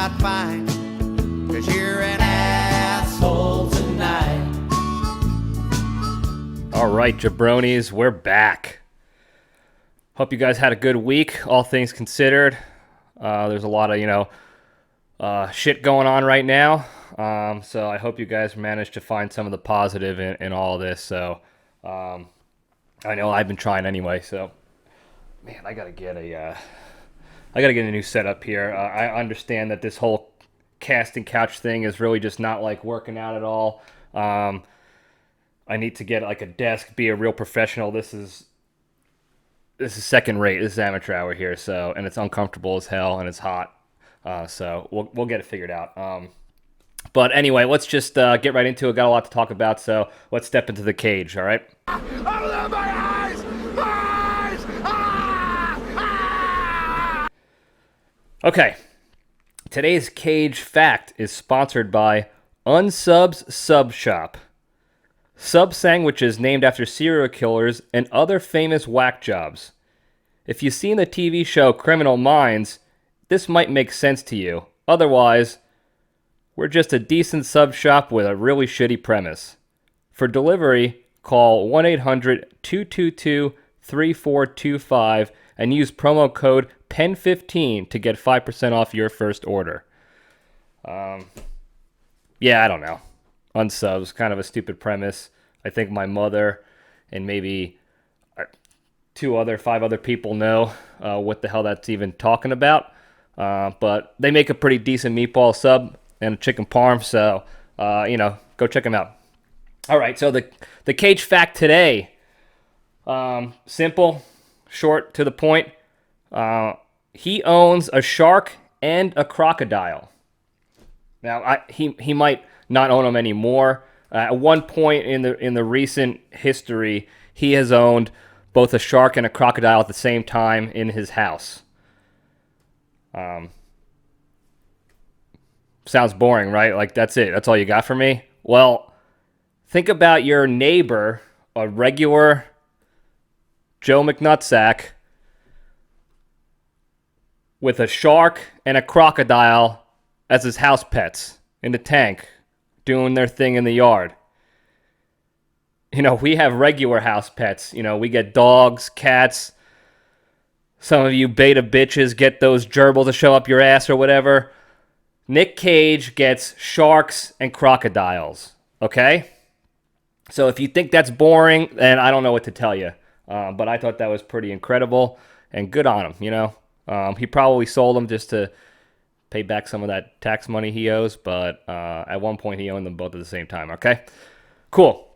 not fine, 'cause you're an asshole tonight. All right, jabronis, we're back. Hope you guys had a good week, all things considered. There's a lot of, shit going on right now. So I hope you guys managed to find some of the positive in all of this. So I know I've been trying anyway. So, man, I gotta get a new setup here. I understand that this whole casting couch thing is really just not like working out at all. I need to get like a desk, be a real professional. This is second rate. This is amateur hour here, so, and it's uncomfortable as hell and it's hot. So we'll get it figured out. But anyway, let's just get right into it. Got a lot to talk about, so let's step into the cage. All right. Open my eyes! My eyes! Ah! Okay. Today's cage fact is sponsored by Unsub's Sub Shop. Sub sandwiches named after serial killers and other famous whack jobs. If you've seen the TV show Criminal Minds, this might make sense to you. Otherwise, we're just a decent sub shop with a really shitty premise. For delivery, call 1-800-222-3425 and use promo code PEN15 to get 5% off your first order. Yeah, I don't know. Unsubs, kind of a stupid premise. I think my mother and maybe 5 other people know what the hell that's even talking about. But they make a pretty decent meatball sub and a chicken parm, so, go check them out. All right, so the cage fact today, simple, short, to the point. He owns a shark and a crocodile. Now, he might not own them anymore. At one point in the recent history, he has owned both a shark and a crocodile at the same time in his house. Sounds boring, right? Like, that's it. That's all you got for me? Well, think about your neighbor, a regular Joe McNutsack, with a shark and a crocodile as his house pets in the tank, doing their thing in the yard. We have regular house pets. We get dogs, cats. Some of you beta bitches get those gerbils to show up your ass or whatever. Nick Cage gets sharks and crocodiles, okay? So if you think that's boring, then I don't know what to tell you. But I thought that was pretty incredible and good on him, He probably sold them just to pay back some of that tax money he owes, but at one point he owned them both at the same time, okay? Cool.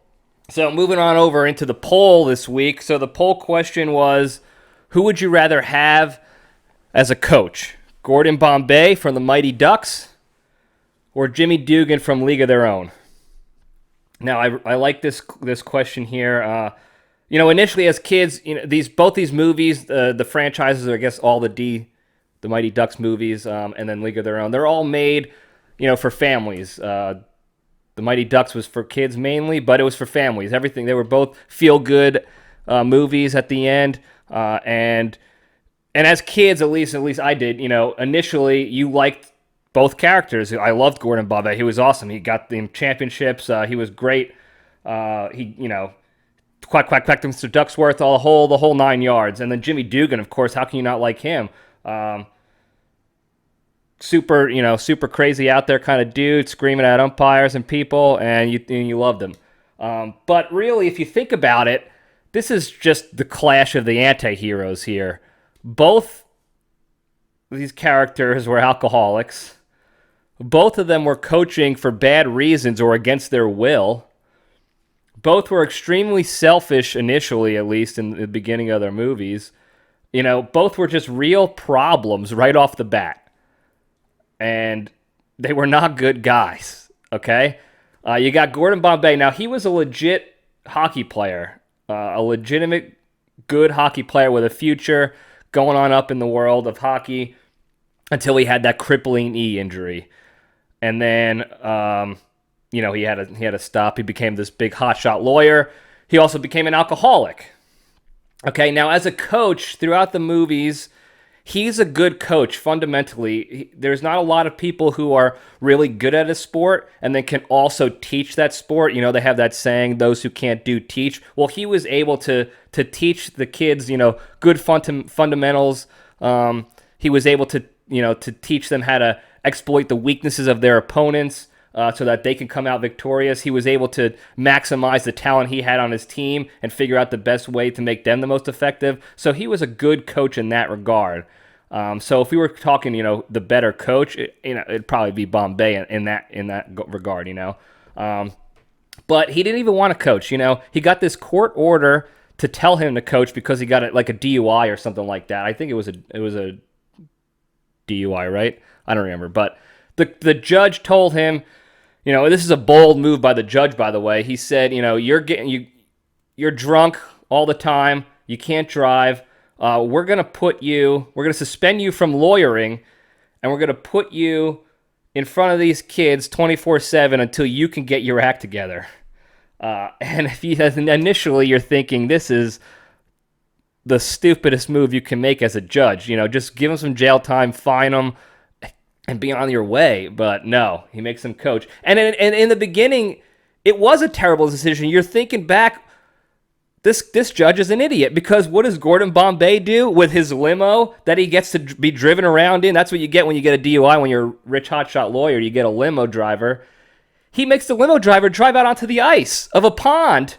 So moving on over into the poll this week. So the poll question was, who would you rather have as a coach? Gordon Bombay from the Mighty Ducks or Jimmy Dugan from League of Their Own? Now, I like this question here. Initially as kids, both these movies, the franchises, or I guess all the Mighty Ducks movies, and then League of Their Own, they're all made, for families. The Mighty Ducks was for kids mainly, but it was for families. Everything, they were both feel-good movies at the end, and as kids, at least I did, initially you liked both characters. I loved Gordon Bombay. He was awesome. He got the championships. He was great. Quack, quack, quack, Mr. Ducksworth, the whole 9 yards. And then Jimmy Dugan, of course, how can you not like him? Super crazy out there kind of dude, screaming at umpires and people, and you loved him. But really, if you think about it, this is just the clash of the anti-heroes here. Both these characters were alcoholics. Both of them were coaching for bad reasons or against their will. Both were extremely selfish initially, at least in the beginning of their movies. Both were just real problems right off the bat. And they were not good guys, okay? You got Gordon Bombay. Now, he was a legit hockey player, a legitimate good hockey player with a future going on up in the world of hockey until he had that crippling knee injury. And then, he had to stop. He became this big hotshot lawyer. He also became an alcoholic. Okay, now as a coach, throughout the movies, he's a good coach fundamentally. There's not a lot of people who are really good at a sport and then can also teach that sport. You know, they have that saying, those who can't do, teach. Well, he was able to teach the kids, you know, good fundamentals. He was able to, you know, to teach them how to exploit the weaknesses of their opponents so that they can come out victorious. He was able to maximize the talent he had on his team and figure out the best way to make them the most effective. So he was a good coach in that regard. So if we were talking, you know, the better coach, it'd probably be Bombay in that regard, you know. But he didn't even want to coach, you know. He got this court order to tell him to coach because he got a DUI or something like that. I think it was a DUI, right? I don't remember. But the judge told him, you know, this is a bold move by the judge, by the way. He said, you know, you're drunk all the time. You can't drive. We're going to suspend you from lawyering, and we're going to put you in front of these kids 24/7 until you can get your act together. And if initially you're thinking this is the stupidest move you can make as a judge, you know, just give them some jail time, fine them, and be on your way. But no, he makes them coach. And in the beginning, it was a terrible decision. You're thinking back, this judge is an idiot, because what does Gordon Bombay do with his limo that he gets to be driven around in? That's what you get when you get a DUI. When you're a rich hotshot lawyer, you get a limo driver. He makes the limo driver drive out onto the ice of a pond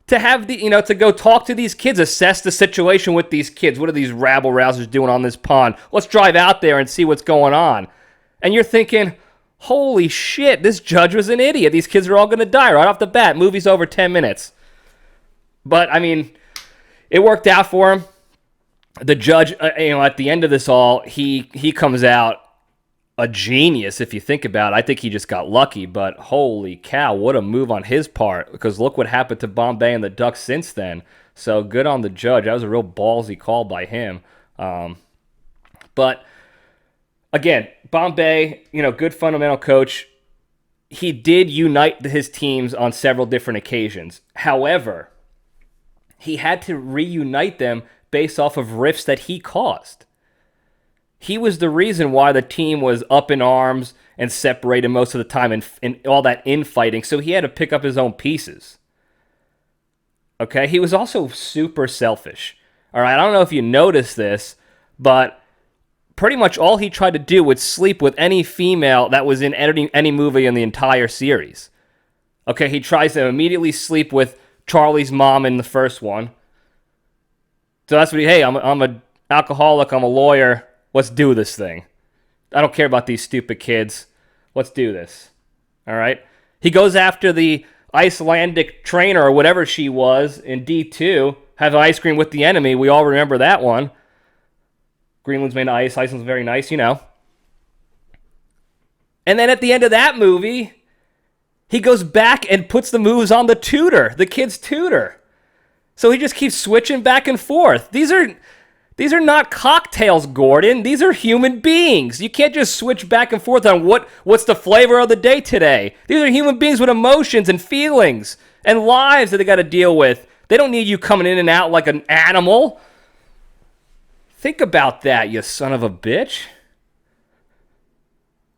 to have to go talk to these kids, assess the situation with these kids. What are these rabble-rousers doing on this pond? Let's drive out there and see what's going on. And you're thinking, holy shit, this judge was an idiot. These kids are all going to die right off the bat. Movie's over 10 minutes. But, I mean, it worked out for him. The judge, at the end of this all, he comes out a genius, if you think about it. I think he just got lucky, but holy cow, what a move on his part, because look what happened to Bombay and the Ducks since then. So good on the judge. That was a real ballsy call by him. But, again, Bombay, good fundamental coach. He did unite his teams on several different occasions. However, he had to reunite them based off of rifts that he caused. He was the reason why the team was up in arms and separated most of the time and all that infighting, so he had to pick up his own pieces. Okay? He was also super selfish. All right, I don't know if you noticed this, but pretty much all he tried to do was sleep with any female that was in any movie in the entire series. Okay, he tries to immediately sleep with Charlie's mom in the first one. So that's what I'm an alcoholic, I'm a lawyer, let's do this thing. I don't care about these stupid kids. Let's do this. All right? He goes after the Icelandic trainer or whatever she was in D2, have ice cream with the enemy. We all remember that one. Greenland's made of ice, Iceland's very nice, you know. And then at the end of that movie, he goes back and puts the moves on the tutor, the kid's tutor. So he just keeps switching back and forth. These are not cocktails, Gordon. These are human beings. You can't just switch back and forth on what's the flavor of the day today. These are human beings with emotions and feelings and lives that they got to deal with. They don't need you coming in and out like an animal. Think about that, you son of a bitch.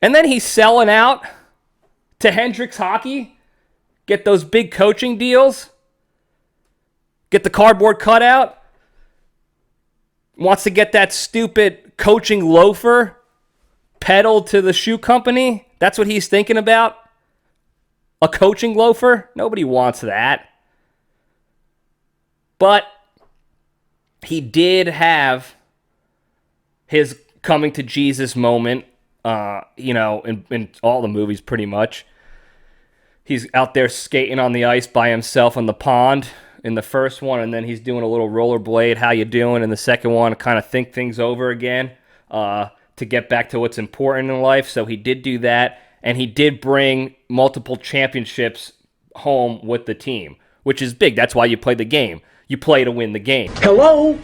And then he's selling out to Hendricks Hockey, get those big coaching deals, get the cardboard cutout, wants to get that stupid coaching loafer peddled to the shoe company. That's what he's thinking about? A coaching loafer? Nobody wants that. But he did have his coming to Jesus moment, in all the movies pretty much. He's out there skating on the ice by himself on the pond in the first one, and then he's doing a little rollerblade, how you doing, in the second one, kind of think things over again to get back to what's important in life. So he did do that, and he did bring multiple championships home with the team, which is big. That's why you play the game. You play to win the game. Hello?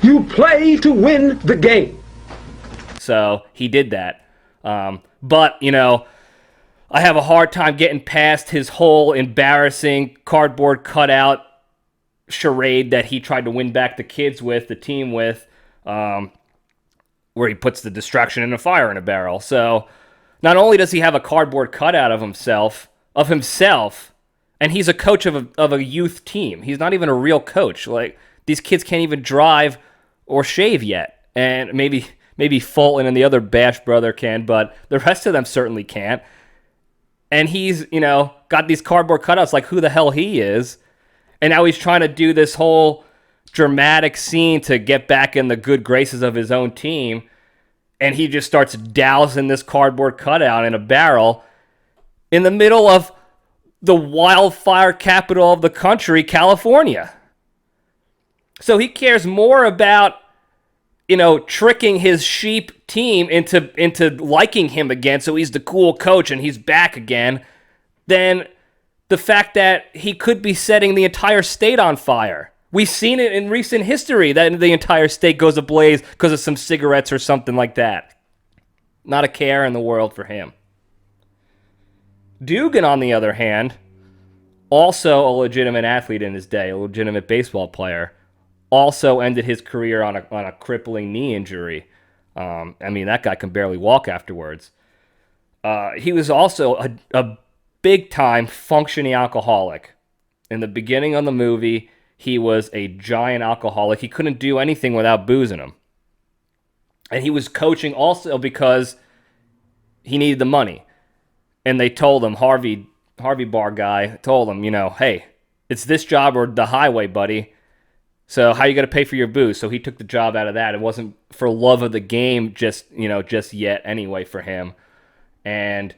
You play to win the game. So he did that. But, I have a hard time getting past his whole embarrassing cardboard cutout charade that he tried to win back the kids with, the team with. where he puts the destruction and the fire in a barrel. So not only does he have a cardboard cutout of himself, and he's a coach of a youth team. He's not even a real coach. Like, these kids can't even drive or shave yet. And maybe Fulton and the other Bash brother can, but the rest of them certainly can't. And he's, got these cardboard cutouts like who the hell he is. And now he's trying to do this whole dramatic scene to get back in the good graces of his own team. And he just starts dousing this cardboard cutout in a barrel in the middle of the wildfire capital of the country, California. So he cares more about, tricking his sheep team into liking him again, so he's the cool coach and he's back again, than the fact that he could be setting the entire state on fire. We've seen it in recent history that the entire state goes ablaze because of some cigarettes or something like that. Not a care in the world for him. Dugan, on the other hand, also a legitimate athlete in his day, a legitimate baseball player, also ended his career on a crippling knee injury. That guy can barely walk afterwards. He was also a big-time functioning alcoholic. In the beginning of the movie, he was a giant alcoholic. He couldn't do anything without booze in him. And he was coaching also because he needed the money. And they told him, Harvey Bar guy told him, hey, it's this job or the highway, buddy. So how you going to pay for your booze? So he took the job out of that. It wasn't for love of the game just yet anyway for him. And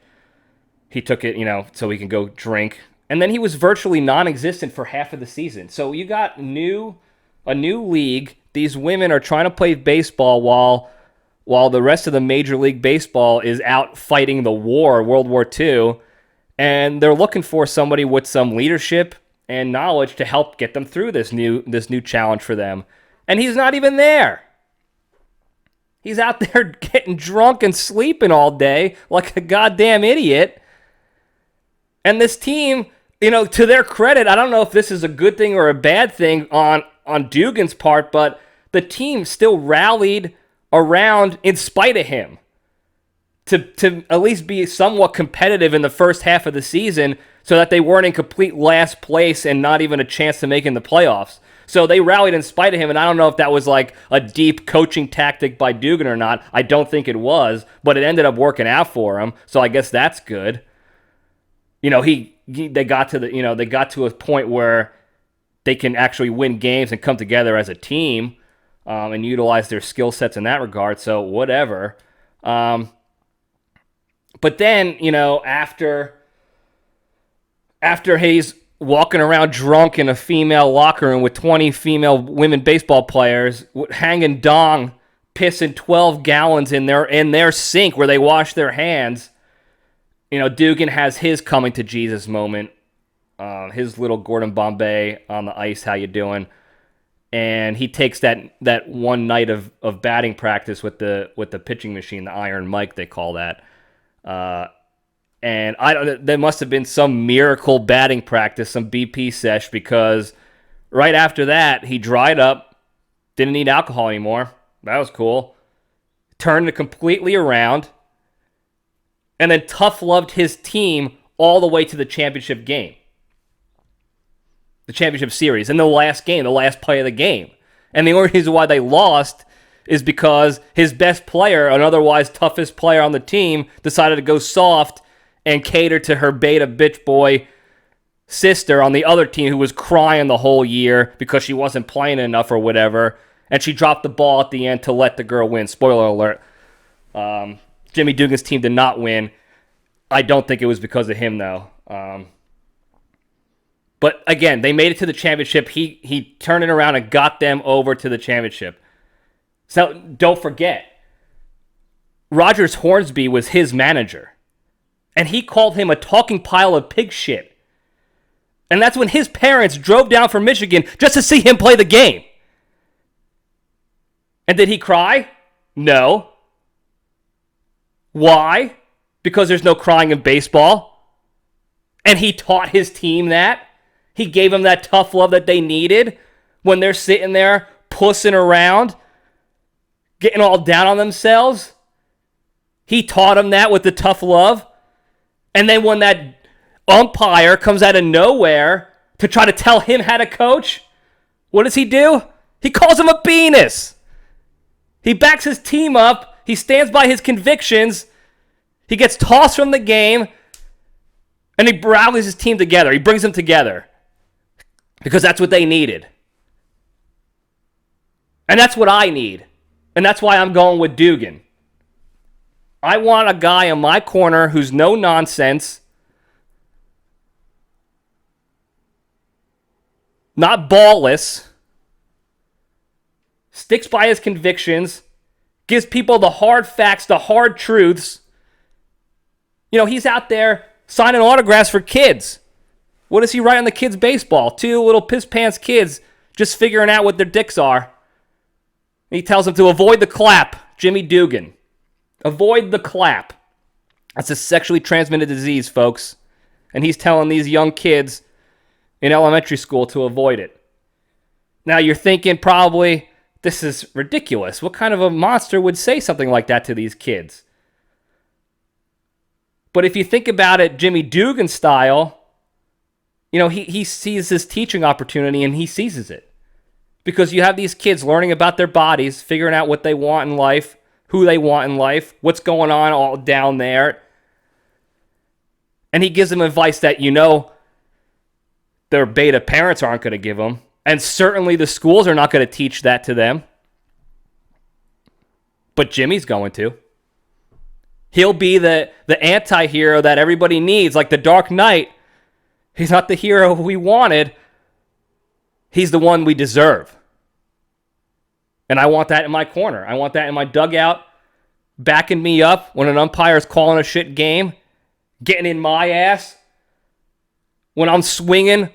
he took it, so he can go drink. And then he was virtually non-existent for half of the season. So you got a new league. These women are trying to play baseball while the rest of the Major League Baseball is out fighting the war, World War II. And they're looking for somebody with some leadership and knowledge to help get them through this new challenge for them. And he's not even there. He's out there getting drunk and sleeping all day like a goddamn idiot. And this team, to their credit, I don't know if this is a good thing or a bad thing on Dugan's part, but the team still rallied around in spite of him to at least be somewhat competitive in the first half of the season so that they weren't in complete last place and not even a chance to make in the playoffs. So they rallied in spite of him, and I don't know if that was like a deep coaching tactic by Dugan or not. I don't think it was, but it ended up working out for him, so I guess that's good. They got to a point where they can actually win games and come together as a team and utilize their skill sets in that regard, so whatever. But then, after he's walking around drunk in a female locker room with 20 female women baseball players, hanging dong, pissing 12 gallons in their sink where they wash their hands, Dugan has his coming to Jesus moment, his little Gordon Bombay on the ice, how you doing? And he takes that one night of batting practice with the pitching machine, the Iron Mike they call that. And there must have been some miracle batting practice, some BP sesh, because right after that, he dried up, didn't need alcohol anymore. That was cool. Turned it completely around, and then tough loved his team all the way to the championship game. The championship series, in the last game, the last play of the game. And the only reason why they lost is because his best player, an otherwise toughest player on the team, decided to go soft and cater to her beta bitch boy sister on the other team who was crying the whole year because she wasn't playing enough or whatever, and she dropped the ball at the end to let the girl win. Spoiler alert. Jimmy Dugan's team did not win. I don't think it was because of him, though. But again, they made it to the championship. He turned it around and got them over to the championship. So don't forget, Rogers Hornsby was his manager. And he called him a talking pile of pig shit. And that's when his parents drove down from Michigan just to see him play the game. And did he cry? No. Why? Because there's no crying in baseball. And he taught his team that. He gave them that tough love that they needed when they're sitting there pussing around getting all down on themselves. He taught them that with the tough love. And then when that umpire comes out of nowhere to try to tell him how to coach, what does he do? He calls him a penis. He backs his team up. He stands by his convictions. He gets tossed from the game. And he rallies his team together. He brings them together. Because that's what they needed. And that's what I need. And that's why I'm going with Dugan. I want a guy in my corner who's no nonsense. Not ballless. Sticks by his convictions. Gives people the hard facts, the hard truths. You know, he's out there signing autographs for kids. What does he write on the kids' baseball? 2 little piss-pants kids just figuring out what their dicks are. He tells them to avoid the clap. Jimmy Dugan. Avoid the clap. That's a sexually transmitted disease, folks. And he's telling these young kids in elementary school to avoid it. Now, you're thinking probably, this is ridiculous. What kind of a monster would say something like that to these kids? But if you think about it Jimmy Dugan style, you know, he sees this teaching opportunity and he seizes it. Because you have these kids learning about their bodies, figuring out what they want in life, who they want in life, what's going on all down there. And he gives them advice that, you know, their beta parents aren't going to give them. And certainly the schools are not going to teach that to them. But Jimmy's going to. He'll be the anti-hero that everybody needs, like the Dark Knight. He's not the hero we wanted. He's the one we deserve. And I want that in my corner. I want that in my dugout, backing me up when an umpire is calling a shit game, getting in my ass. When I'm swinging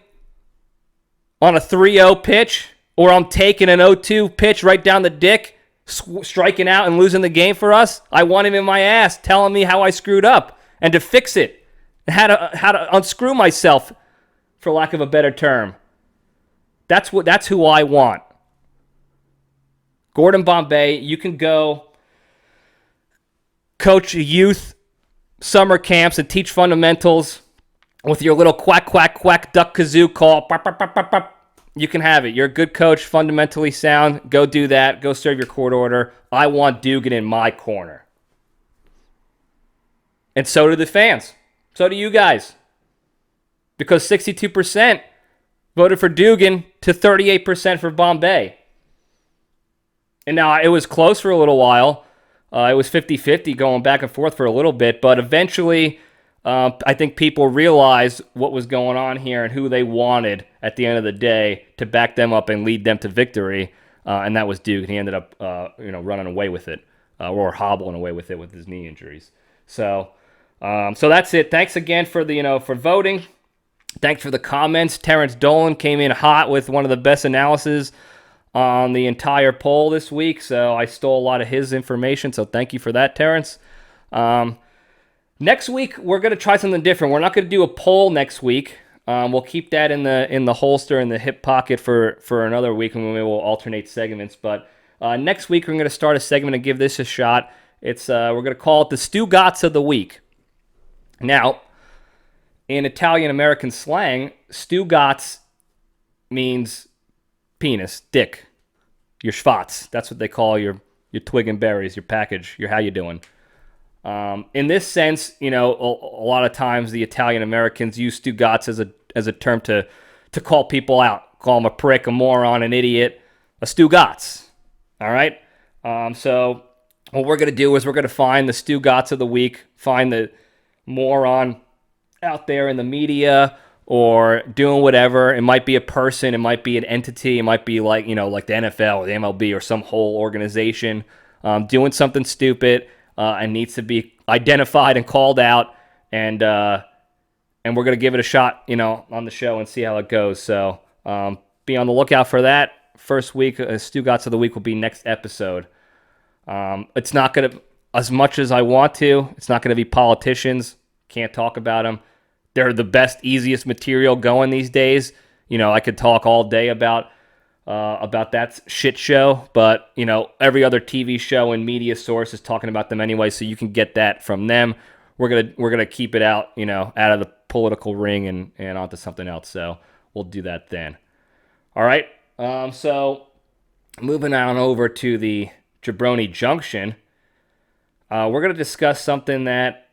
on a 3-0 pitch, or I'm taking an 0-2 pitch right down the dick, striking out and losing the game for us, I want him in my ass telling me how I screwed up and to fix it, and how to unscrew myself, for lack of a better term. That's who I want. Gordon Bombay, you can go coach youth summer camps and teach fundamentals with your little quack, quack, quack, duck kazoo call. Bop, bop, bop, bop, bop. You can have it. You're a good coach, fundamentally sound. Go do that. Go serve your court order. I want Dugan in my corner. And so do the fans. So do you guys. Because 62% voted for Dugan to 38% for Bombay. And now it was close for a little while. It was 50-50 going back and forth for a little bit. But eventually, I think people realized what was going on here and who they wanted at the end of the day to back them up and lead them to victory. And that was Dugan. He ended up running away with it, or hobbling away with it with his knee injuries. So that's it. Thanks again for for voting. Thanks for the comments. Terrence Dolan came in hot with one of the best analyses on the entire poll this week, so I stole a lot of his information, so thank you for that, Terrence. Next week, we're going to try something different. We're not going to do a poll next week. We'll keep that in the holster, in the hip pocket for another week, and maybe we'll alternate segments. But next week, we're going to start a segment and give this a shot. We're going to call it the Stugotz of the Week. Now, in Italian-American slang, Stugotz means penis, dick, your schwatz. That's what they call your twig and berries, your package, your how you doing. In this sense, a lot of times the Italian Americans use Stugotz as a term to call people out, call them a prick, a moron, an idiot, a Stugotz. All right. So what we're gonna do is we're gonna find the Stugotz of the week, find the moron out there in the media or doing whatever. It might be a person, it might be an entity, it might be like the NFL or the MLB or some whole organization doing something stupid and needs to be identified and called out, and we're gonna give it a shot, on the show and see how it goes. So be on the lookout for that. First week, Stugotz of the Week will be next episode. It's not gonna, as much as I want to, it's not gonna be politicians. Can't talk about them. They're the best, easiest material going these days. I could talk all day about about that shit show, but every other TV show and media source is talking about them anyway, so you can get that from them. We're gonna keep it out, out of the political ring and onto something else. So we'll do that then. All right. So moving on over to the Jabroni Junction, we're gonna discuss something that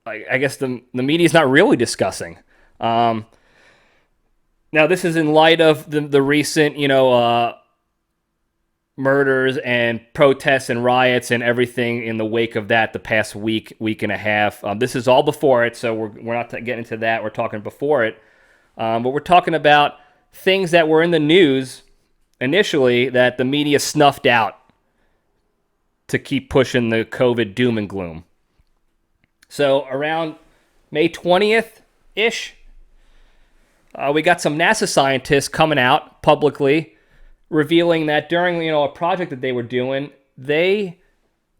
I guess the media's not really discussing. Now, this is in light of the recent, murders and protests and riots and everything in the wake of that the past week and a half. This is all before it, so we're not getting into that. We're talking before it. But we're talking about things that were in the news initially that the media snuffed out to keep pushing the COVID doom and gloom. So around May 20th-ish, we got some NASA scientists coming out publicly revealing that during a project that they were doing, they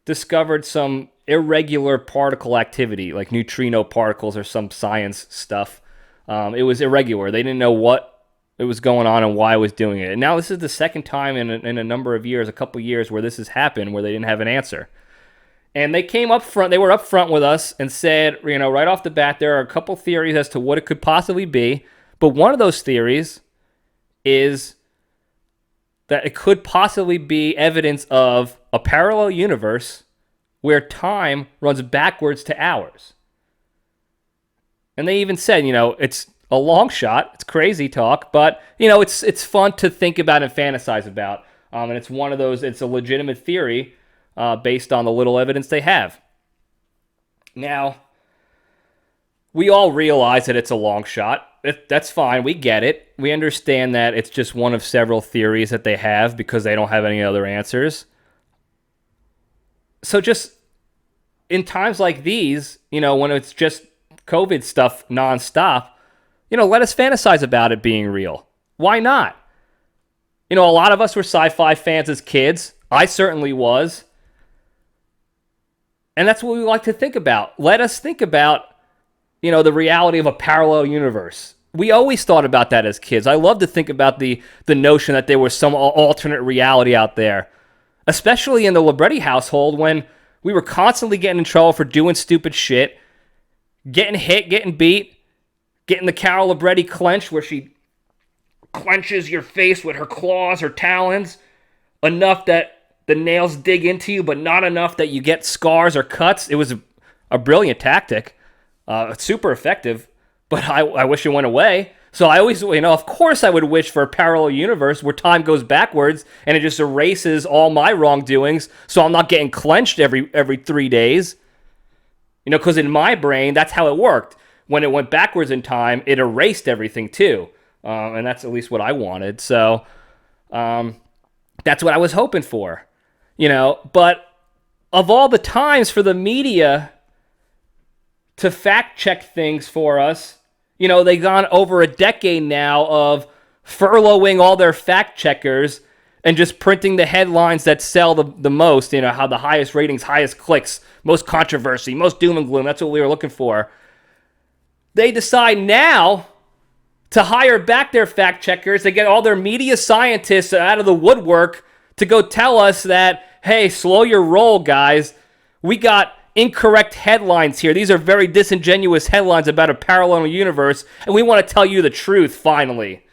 discovered some irregular particle activity, like neutrino particles or some science stuff. It was irregular. They didn't know what it was going on and why it was doing it. And now this is the second time in a number of years, a couple years, where this has happened, where they didn't have an answer. And they came up front. They were up front with us and said, right off the bat, there are a couple theories as to what it could possibly be. But one of those theories is that it could possibly be evidence of a parallel universe where time runs backwards to ours. And they even said, it's a long shot. It's crazy talk, but, it's fun to think about and fantasize about. And it's one of those, it's a legitimate theory based on the little evidence they have. Now, we all realize that it's a long shot. That's fine. We get it. We understand that it's just one of several theories that they have because they don't have any other answers. So just in times like these, when it's just COVID stuff nonstop, let us fantasize about it being real. Why not? A lot of us were sci-fi fans as kids. I certainly was. And that's what we like to think about. Let us think about the reality of a parallel universe. We always thought about that as kids. I love to think about the notion that there was some alternate reality out there, especially in the Libretti household when we were constantly getting in trouble for doing stupid shit, getting hit, getting beat, getting the Carol Libretti clench where she clenches your face with her claws, her talons, enough that the nails dig into you, but not enough that you get scars or cuts. It was a brilliant tactic. Super effective, but I wish it went away. So I always, of course I would wish for a parallel universe where time goes backwards and it just erases all my wrongdoings so I'm not getting clenched every 3 days. Because in my brain, that's how it worked. When it went backwards in time, it erased everything too. And that's at least what I wanted. So that's what I was hoping for. But of all the times for the media to fact check things for us, they've gone over a decade now of furloughing all their fact checkers and just printing the headlines that sell the most, how the highest ratings, highest clicks, most controversy, most doom and gloom. That's what we were looking for. They decide now to hire back their fact checkers. They get all their media scientists out of the woodwork to go tell us that, hey, slow your roll, guys. We got incorrect headlines here. These are very disingenuous headlines about a parallel universe, and we want to tell you the truth, finally.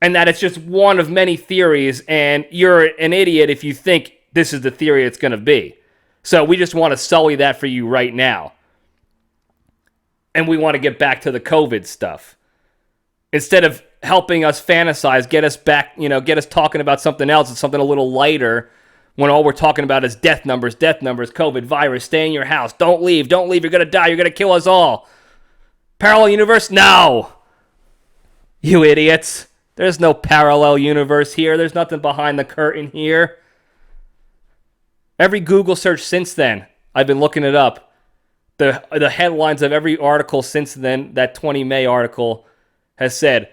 And that it's just one of many theories, and you're an idiot if you think this is the theory it's going to be. So we just want to sully that for you right now. And we want to get back to the COVID stuff. Instead of helping us fantasize, get us back, get us talking about something else and something a little lighter, when all we're talking about is death numbers, COVID virus, stay in your house, don't leave, you're going to die, you're going to kill us all. Parallel universe? No! You idiots. There's no parallel universe here. There's nothing behind the curtain here. Every Google search since then, I've been looking it up. The headlines of every article since then, that 20 May article, has said,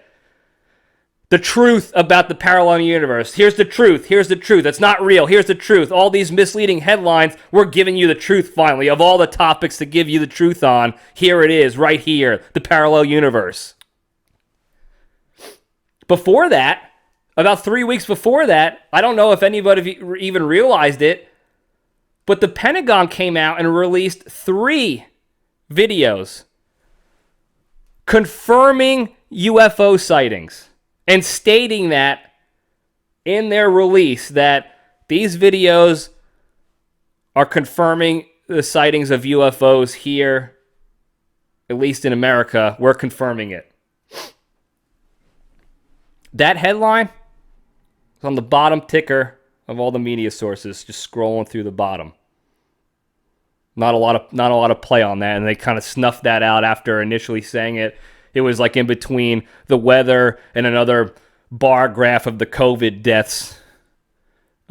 the truth about the parallel universe. Here's the truth. Here's the truth. It's not real. Here's the truth. All these misleading headlines, we're giving you the truth finally. Of all the topics to give you the truth on, here it is, right here, the parallel universe. Before that, About 3 weeks before that, I don't know if anybody even realized it, but the Pentagon came out and released 3 videos confirming UFO sightings and stating that in their release that these videos are confirming the sightings of UFOs here, at least in America. We're confirming it. That headline is on the bottom ticker of all the media sources, just scrolling through the bottom. Not a lot of play on that, and they kind of snuffed that out after initially saying it. It was like in between the weather and another bar graph of the COVID deaths,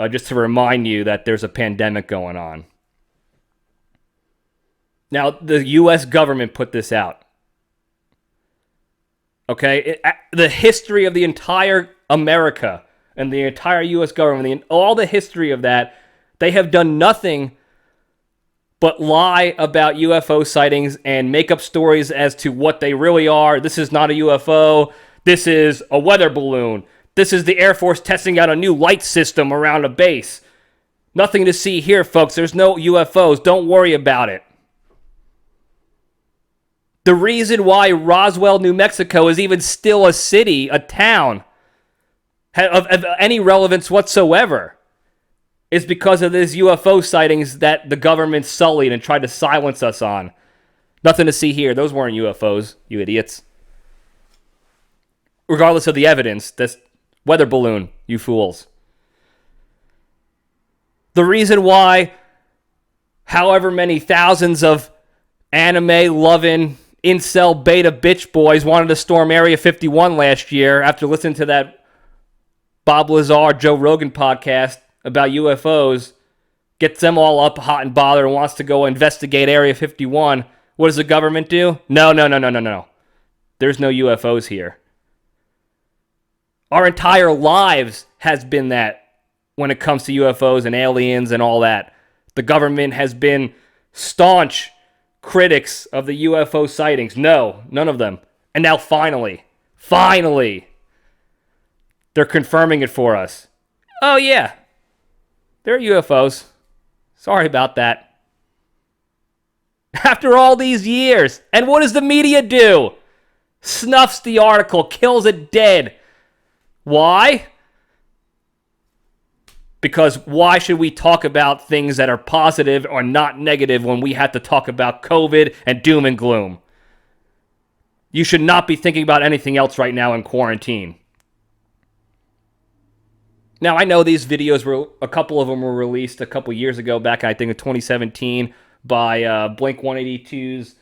just to remind you that there's a pandemic going on. Now, the U.S. government put this out. Okay? The history of the entire America and the entire U.S. government, all the history of that, they have done nothing but lie about UFO sightings and make up stories as to what they really are. This is not a UFO. This is a weather balloon. This is the Air Force testing out a new light system around a base. Nothing to see here, folks. There's no UFOs. Don't worry about it. The reason why Roswell, New Mexico is even still a city, a town, of any relevance whatsoever, is because of these UFO sightings that the government sullied and tried to silence us on. Nothing to see here. Those weren't UFOs, you idiots. Regardless of the evidence, this weather balloon, you fools. The reason why however many thousands of anime-loving incel beta bitch boys wanted to storm Area 51 last year after listening to that Bob Lazar, Joe Rogan podcast about UFOs, gets them all up hot and bothered and wants to go investigate Area 51. What does the government do? No. There's no UFOs here. Our entire lives has been that when it comes to UFOs and aliens and all that. The government has been staunch critics of the UFO sightings. No, none of them. And now finally, they're confirming it for us. Oh yeah, they're UFOs. Sorry about that. After all these years. And what does the media do? Snuffs the article, kills it dead. Why? Because why should we talk about things that are positive or not negative when we have to talk about COVID and doom and gloom? You should not be thinking about anything else right now in quarantine. Now, I know these videos a couple of them were released a couple years ago, back I think in 2017, by Blink-182's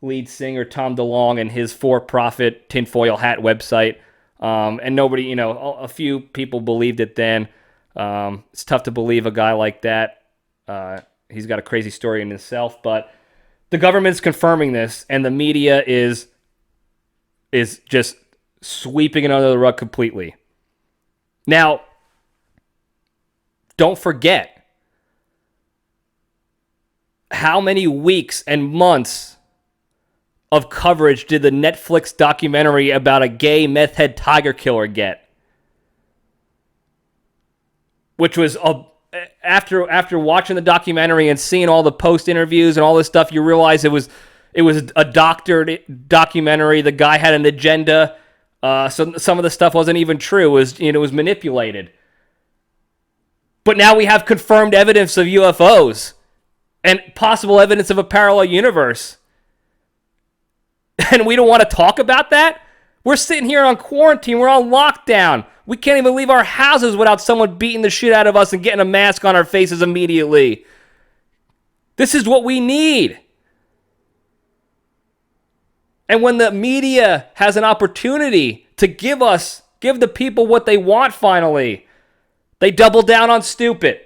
lead singer Tom DeLonge and his for-profit tinfoil hat website. And nobody, a few people believed it then. It's tough to believe a guy like that. He's got a crazy story in himself, but the government's confirming this, and the media is just sweeping it under the rug completely. Now, don't forget how many weeks and months of coverage did the Netflix documentary about a gay meth head tiger killer get? Which was after watching the documentary and seeing all the post interviews and all this stuff, you realize it was a doctored documentary. The guy had an agenda. So some of the stuff wasn't even true. It was manipulated. But now we have confirmed evidence of UFOs and possible evidence of a parallel universe. And we don't want to talk about that? We're sitting here on quarantine. We're on lockdown. We can't even leave our houses without someone beating the shit out of us and getting a mask on our faces immediately. This is what we need. And when the media has an opportunity to give the people what they want finally, they double down on stupid.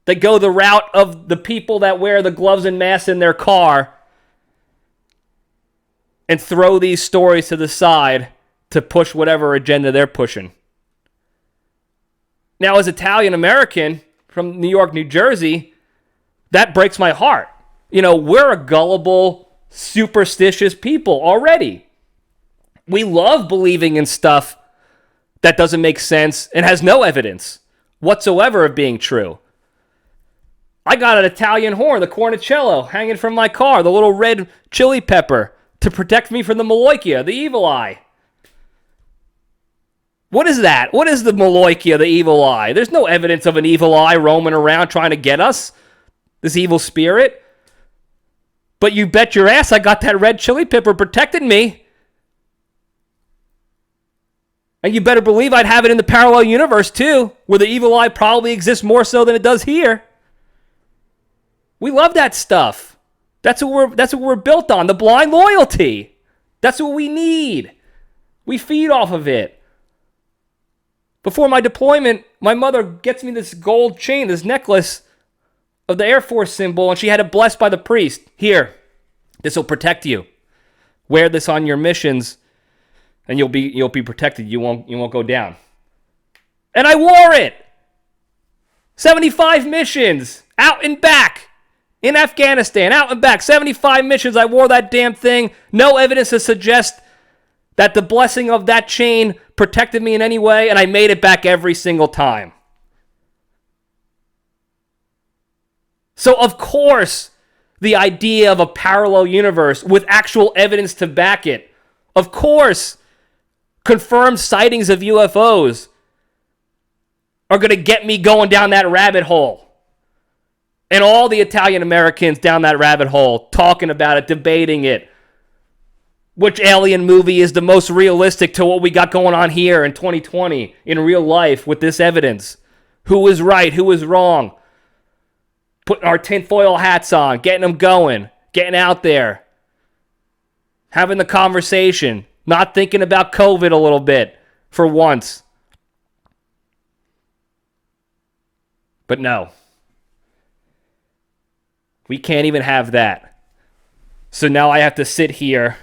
They go the route of the people that wear the gloves and masks in their car and throw these stories to the side to push whatever agenda they're pushing. Now, as Italian American from New York, New Jersey, that breaks my heart. We're a gullible, superstitious people already. We love believing in stuff that doesn't make sense and has no evidence whatsoever of being true. I got an Italian horn, the cornicello, hanging from my car, the little red chili pepper, to protect me from the Maloikia, the evil eye. What is that? What is the Maloikia, the evil eye? There's no evidence of an evil eye roaming around trying to get us, this evil spirit. But you bet your ass I got that red chili pepper protecting me. And you better believe I'd have it in the parallel universe too, where the evil eye probably exists more so than it does here. We love that stuff. That's what we're built on, the blind loyalty. That's what we need. We feed off of it. Before my deployment, my mother gets me this gold chain, this necklace of the Air Force symbol, and she had it blessed by the priest. Here, this will protect you. Wear this on your missions, and you'll be protected. You won't go down. And I wore it. 75 missions, out and back. In Afghanistan, out and back, 75 missions, I wore that damn thing. No evidence to suggest that the blessing of that chain protected me in any way, and I made it back every single time. So, of course, the idea of a parallel universe with actual evidence to back it, of course, confirmed sightings of UFOs are going to get me going down that rabbit hole. And all the Italian Americans down that rabbit hole, talking about it, debating it. Which alien movie is the most realistic to what we got going on here in 2020 in real life with this evidence? Who is right? Who is wrong? Putting our tinfoil hats on, getting them going, getting out there, having the conversation, not thinking about COVID a little bit for once. But no. We can't even have that. So now I have to sit here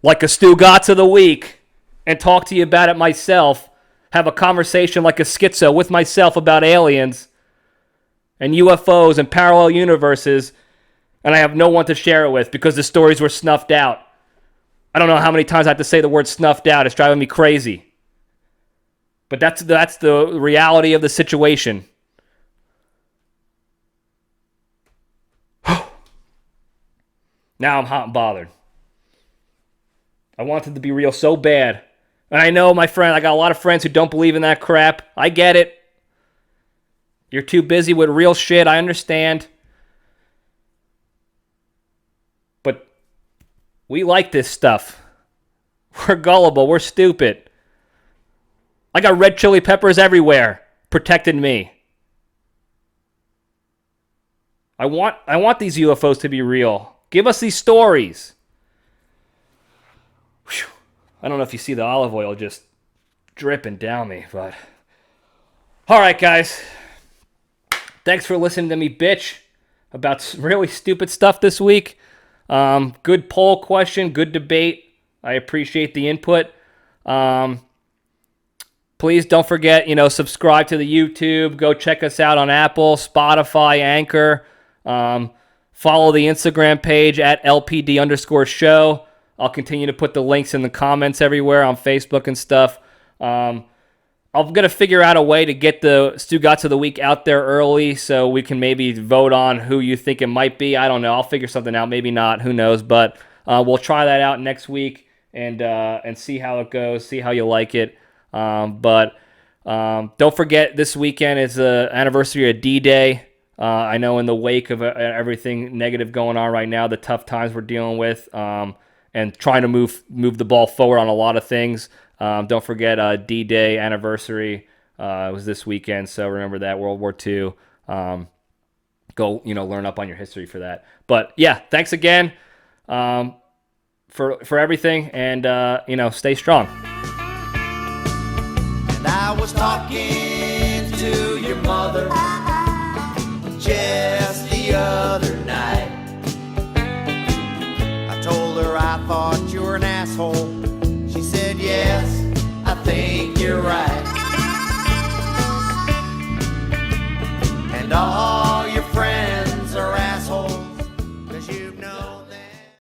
like a Stugatz of the week and talk to you about it myself, have a conversation like a schizo with myself about aliens and UFOs and parallel universes, and I have no one to share it with because the stories were snuffed out. I don't know how many times I have to say the word snuffed out. It's driving me crazy. But that's the reality of the situation. Now I'm hot and bothered. I wanted to be real so bad. And I know, my friend, I got a lot of friends who don't believe in that crap. I get it. You're too busy with real shit. I understand. But we like this stuff. We're gullible. We're stupid. I got red chili peppers everywhere protecting me. I want these UFOs to be real. Give us these stories. Whew. I don't know if you see the olive oil just dripping down me, but... All right, guys. Thanks for listening to me bitch about really stupid stuff this week. Good poll question, good debate. I appreciate the input. Please don't forget, subscribe to the YouTube. Go check us out on Apple, Spotify, Anchor. Follow the Instagram page at LPD_show. I'll continue to put the links in the comments everywhere on Facebook and stuff. I'm going to figure out a way to get the Stugatz of the Week out there early so we can maybe vote on who you think it might be. I don't know. I'll figure something out. Maybe not. Who knows? But we'll try that out next week and see how it goes, see how you like it. But don't forget, this weekend is the anniversary of D-Day. I know in the wake of everything negative going on right now, the tough times we're dealing with, and trying to move the ball forward on a lot of things. Don't forget D-Day anniversary was this weekend, so remember that, World War II. Go learn up on your history for that. But yeah, thanks again for everything, and stay strong. And I was talking to your mother just the other night. I told her I thought you were an asshole. She said, yes, I think you're right. And all